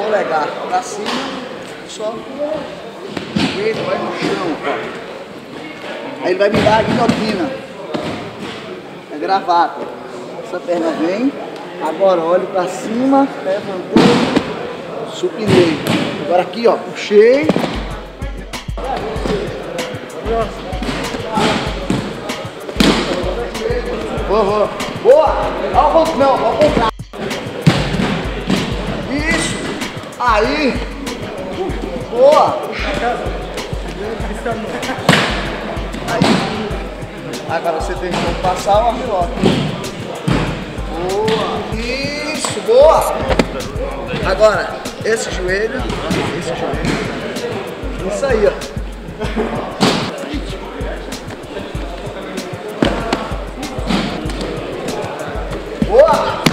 polegar pra cima, só ele vai no chão, ó. Aí ele vai virar a guilhotina. É gravata. Essa perna vem, agora olho pra cima, levantei, supinei. Agora aqui, ó, puxei. Boa! Não, ao contrário. Isso! Aí! Boa! Aí. Agora você tem que passar o arrelote. Boa! Isso! Boa! Agora, esse joelho. Isso aí, ó. Boa!